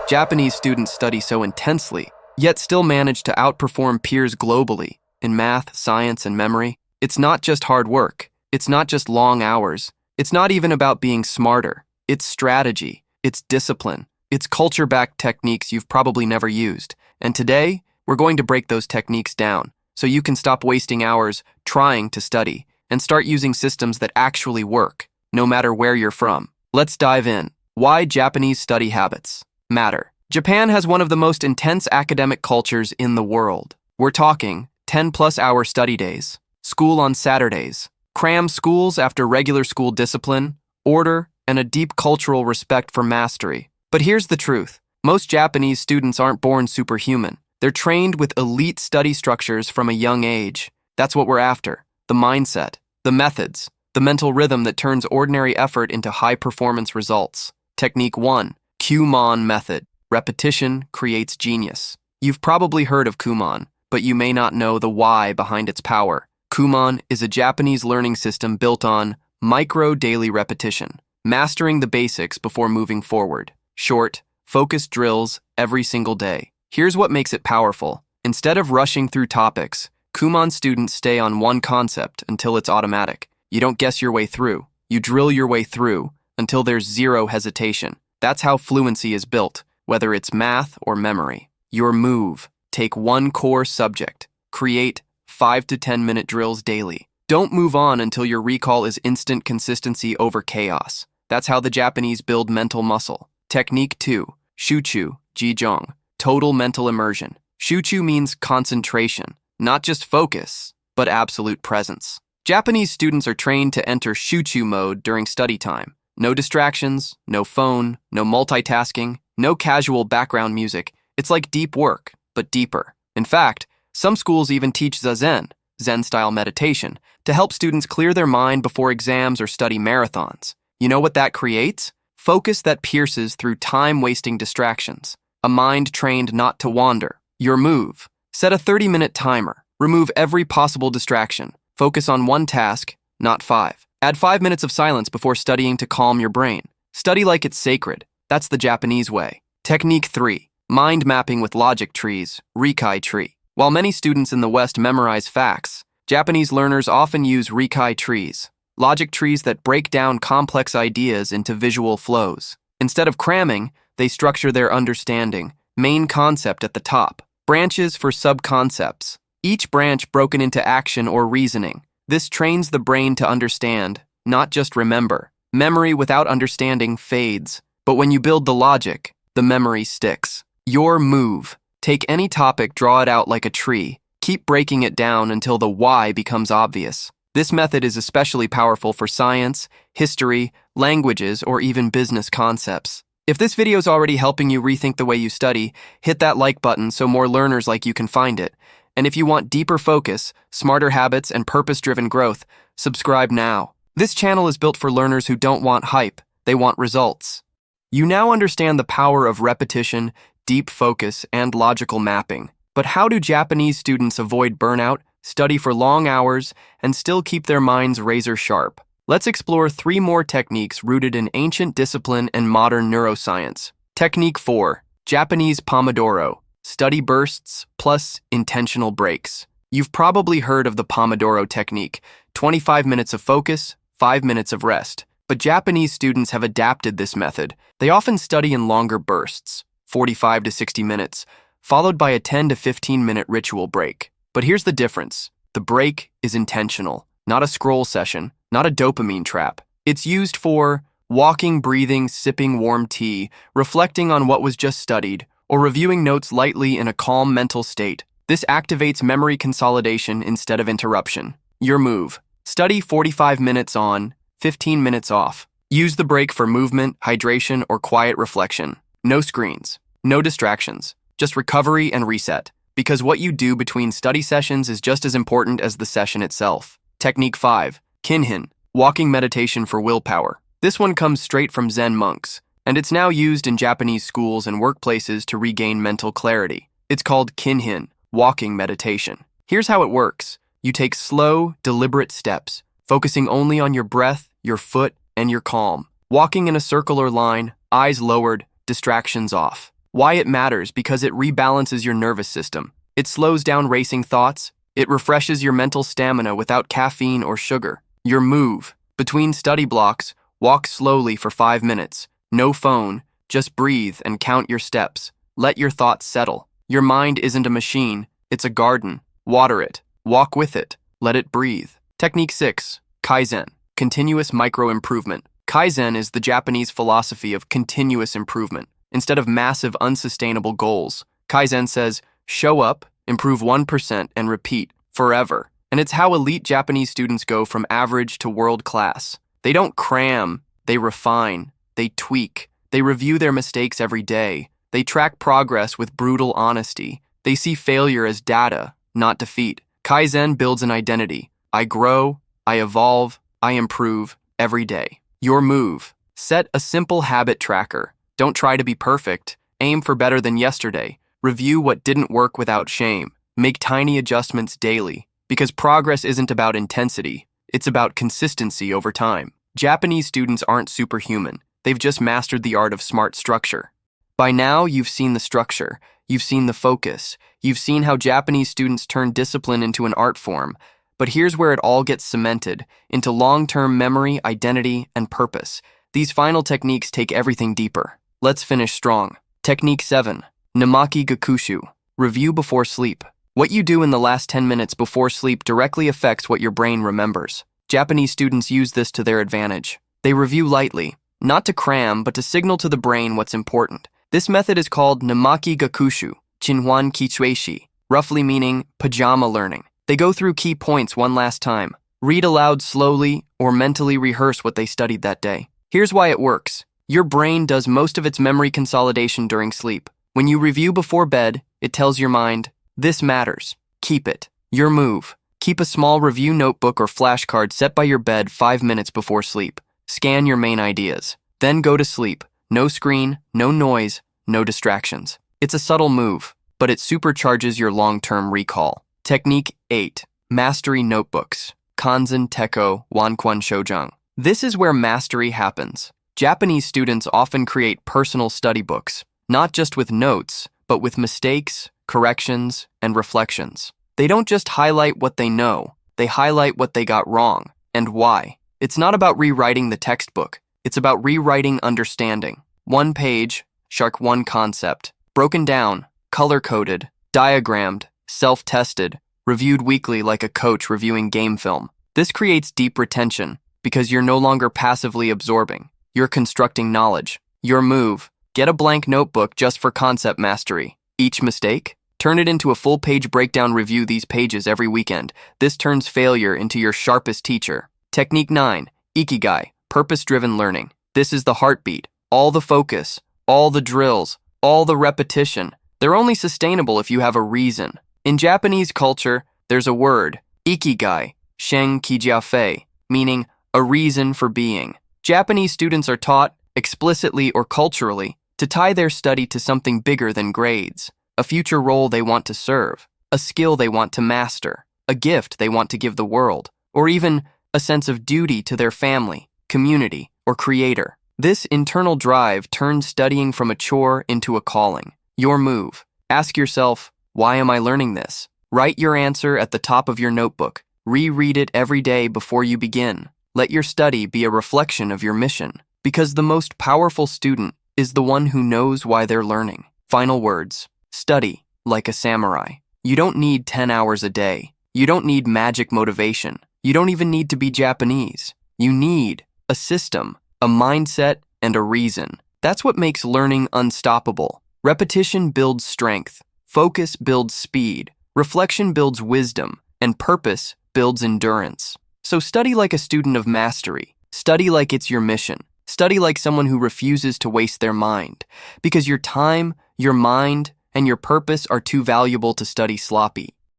Japanese students study so intensely, yet still manage to outperform peers globally in math, science, and memory. It's not just hard work. It's not just long hours. It's not even about being smarter. It's strategy. It's discipline. It's culture-backed techniques you've probably never used. And today, we're going to break those techniques down so you can stop wasting hours trying to study and start using systems that actually work, no matter where you're from. Let's dive in. Why Japanese study habits matter. Japan has one of the most intense academic cultures in the world. We're talking 10-plus-hour study days, school on Saturdays, cram schools after regular school discipline, order, and a deep cultural respect for mastery. But here's the truth. Most Japanese students aren't born superhuman. They're trained with elite study structures from a young age. That's what we're after. The mindset, the methods, the mental rhythm that turns ordinary effort into high-performance results. Technique 1. Kumon Method. Repetition creates genius. You've probably heard of Kumon, but you may not know the why behind its power. Kumon is a Japanese learning system built on micro-daily repetition, mastering the basics before moving forward. Short, focused drills every single day. Here's what makes it powerful. Instead of rushing through topics, Kumon students stay on one concept until it's automatic. You don't guess your way through. You drill your way through until there's zero hesitation. That's how fluency is built, whether it's math or memory. Your move. Take one core subject. Create 5 to 10 minute drills daily. Don't move on until your recall is instant consistency over chaos. That's how the Japanese build mental muscle. Technique 2. Shuchu, Jijong. Total mental immersion. Shuchu means concentration, not just focus, but absolute presence. Japanese students are trained to enter Shuchu mode during study time. No distractions, no phone, no multitasking, no casual background music. It's like deep work, but deeper. In fact, some schools even teach Zazen, Zen-style meditation, to help students clear their mind before exams or study marathons. You know what that creates? Focus that pierces through time-wasting distractions. A mind trained not to wander. Your move. Set a 30-minute timer. Remove every possible distraction. Focus on one task, not 5. Add 5 minutes of silence before studying to calm your brain. Study like it's sacred. That's the Japanese way. Technique 3. Mind mapping with logic trees, Rikai tree. While many students in the West memorize facts, Japanese learners often use Rikai trees, logic trees that break down complex ideas into visual flows. Instead of cramming, they structure their understanding, main concept at the top, branches for sub-concepts, each branch broken into action or reasoning. This trains the brain to understand, not just remember. Memory without understanding fades, but when you build the logic, the memory sticks. Your move. Take any topic, draw it out like a tree. Keep breaking it down until the why becomes obvious. This method is especially powerful for science, history, languages, or even business concepts. If this video is already helping you rethink the way you study, hit that like button so more learners like you can find it. And if you want deeper focus, smarter habits, and purpose-driven growth, subscribe now. This channel is built for learners who don't want hype, they want results. You now understand the power of repetition, deep focus, and logical mapping. But how do Japanese students avoid burnout, study for long hours, and still keep their minds razor-sharp? Let's explore 3 more techniques rooted in ancient discipline and modern neuroscience. Technique 4. Japanese Pomodoro. Study bursts plus intentional breaks. You've probably heard of the Pomodoro technique, 25 minutes of focus, 5 minutes of rest. But Japanese students have adapted this method. They often study in longer bursts, 45 to 60 minutes, followed by a 10 to 15-minute ritual break. But here's the difference. The break is intentional, not a scroll session, not a dopamine trap. It's used for walking, breathing, sipping warm tea, reflecting on what was just studied, or reviewing notes lightly in a calm mental state. This activates memory consolidation instead of interruption. Your move. Study 45 minutes on, 15 minutes off. Use the break for movement, hydration, or quiet reflection. No screens, no distractions, just recovery and reset. Because what you do between study sessions is just as important as the session itself. Technique 5. Kinhin, walking meditation for willpower. This one comes straight from Zen monks, and it's now used in Japanese schools and workplaces to regain mental clarity. It's called Kinhin, walking meditation. Here's how it works. You take slow, deliberate steps, focusing only on your breath, your foot, and your calm. Walking in a circle or line, eyes lowered, distractions off. Why it matters: because it rebalances your nervous system. It slows down racing thoughts. It refreshes your mental stamina without caffeine or sugar. Your move: between study blocks, walk slowly for 5 minutes. No phone, just breathe and count your steps. Let your thoughts settle. Your mind isn't a machine, it's a garden. Water it, walk with it, let it breathe. Technique 6, Kaizen, continuous micro-improvement. Kaizen is the Japanese philosophy of continuous improvement. Instead of massive, unsustainable goals, Kaizen says, show up, improve 1%, and repeat forever. And it's how elite Japanese students go from average to world class. They don't cram, they refine, they tweak, they review their mistakes every day, they track progress with brutal honesty, they see failure as data, not defeat. Kaizen builds an identity. I grow, I evolve, I improve every day. Your move: set a simple habit tracker. Don't try to be perfect, aim for better than yesterday. Review what didn't work without shame. Make tiny adjustments daily, because progress isn't about intensity, it's about consistency over time. Japanese students aren't superhuman, they've just mastered the art of smart structure. By now, you've seen the structure, you've seen the focus, you've seen how Japanese students turn discipline into an art form, but here's where it all gets cemented into long-term memory, identity, and purpose. These final techniques take everything deeper. Let's finish strong. Technique 7, Namaki Gakushu, review before sleep. What you do in the last 10 minutes before sleep directly affects what your brain remembers. Japanese students use this to their advantage. They review lightly, not to cram, but to signal to the brain what's important. This method is called Namaki Gakushu, Chinhuan Kichueishi, roughly meaning pajama learning. They go through key points one last time, read aloud slowly, or mentally rehearse what they studied that day. Here's why it works. Your brain does most of its memory consolidation during sleep. When you review before bed, it tells your mind, this matters. Keep it. Your move: keep a small review notebook or flashcard set by your bed 5 minutes before sleep. Scan your main ideas. Then go to sleep. No screen, no noise, no distractions. It's a subtle move, but it supercharges your long-term recall. Technique 8, Mastery Notebooks. Kanzen Teko Wankwan Shojang. This is where mastery happens. Japanese students often create personal study books, not just with notes, but with mistakes, corrections, and reflections. They don't just highlight what they know, they highlight what they got wrong, and why. It's not about rewriting the textbook, it's about rewriting understanding. One page, shark one concept, broken down, color-coded, diagrammed, self-tested, reviewed weekly like a coach reviewing game film. This creates deep retention because you're no longer passively absorbing, you're constructing knowledge. Your move: get a blank notebook just for concept mastery. Each mistake? Turn it into a full-page breakdown. Review these pages every weekend. This turns failure into your sharpest teacher. Technique 9, Ikigai, purpose-driven learning. This is the heartbeat. All the focus, all the drills, all the repetition. They're only sustainable if you have a reason. In Japanese culture, there's a word, ikigai, shen kijiafei, meaning a reason for being. Japanese students are taught, explicitly or culturally, to tie their study to something bigger than grades, a future role they want to serve, a skill they want to master, a gift they want to give the world, or even a sense of duty to their family, community, or creator. This internal drive turns studying from a chore into a calling. Your move: ask yourself, why am I learning this? Write your answer at the top of your notebook. Reread it every day before you begin. Let your study be a reflection of your mission, because the most powerful student is the one who knows why they're learning. Final words: study like a samurai. You don't need 10 hours a day. You don't need magic motivation. You don't even need to be Japanese. You need a system, a mindset, and a reason. That's what makes learning unstoppable. Repetition builds strength. Focus builds speed. Reflection builds wisdom. And purpose builds endurance. So study like a student of mastery. Study like it's your mission. Study like someone who refuses to waste their mind. Because your time, your mind, and your purpose are too valuable to study sloppy.